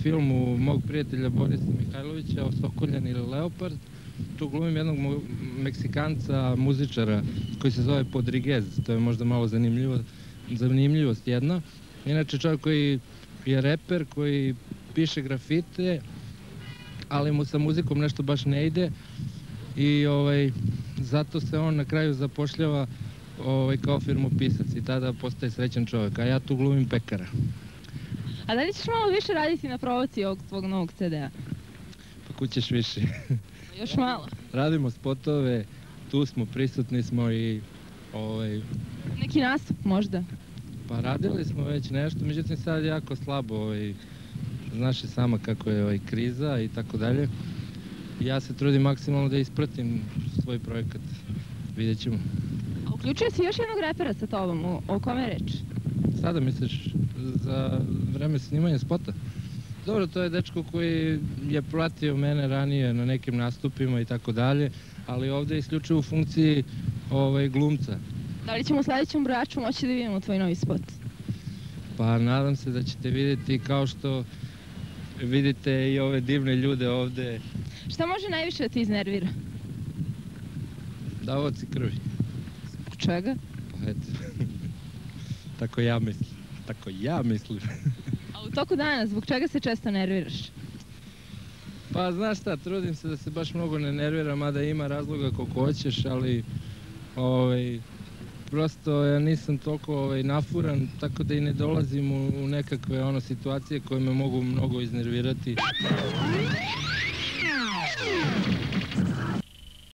filmu mog prijatelja Borisa Mihajlovića, Osokoljan ili Leopard. Tu glumim jednog Meksikanca, muzičara, koji se zove Podriguez. To je možda malo zanimljivost jedna. Inače čovjek koji je reper, koji piše grafite, ali mu sa muzikom nešto baš ne ide i zato se on na kraju zapošljava kao firmopisac i tada postaje srećan čovjek, a ja tu glumim pekara. A da li ćeš malo više raditi na promociji ovog tvog novog CD-a? Pa kućeš više. Još malo. Radimo spotove, tu smo, prisutni smo i... Neki nastup možda? Pa radili smo već nešto, međutim sad jako slabo, znaš i sama kako je kriza i tako dalje. Ja se trudim maksimalno da ispratim svoj projekat, vidjet ćemo. A uključio si još jednog repera sa tobom, o kome je reč? Sada misliš za vreme snimanja spota? Dobro, to je dečko koji je pratio mene ranije na nekim nastupima i tako dalje, ali ovdje je isključivo u funkciji glumca. Da li ćemo u sljedećem brojaču moći da vidimo tvoj novi spot? Pa nadam se da ćete vidjeti kao što vidite i ove divne ljude ovdje. Šta može najviše da ti iznervira? Davaoci krvi. Zbog čega? Pa eto, tako ja mislim. Tako ja mislim. A u toku dana, zbog čega se često nerviraš? Pa znaš šta, trudim se da se baš mnogo ne nerviram, mada ima razloga koliko hoćeš, ali prosto ja nisam toliko nafuran, tako da i ne dolazim u nekakve situacije koje me mogu mnogo iznervirati.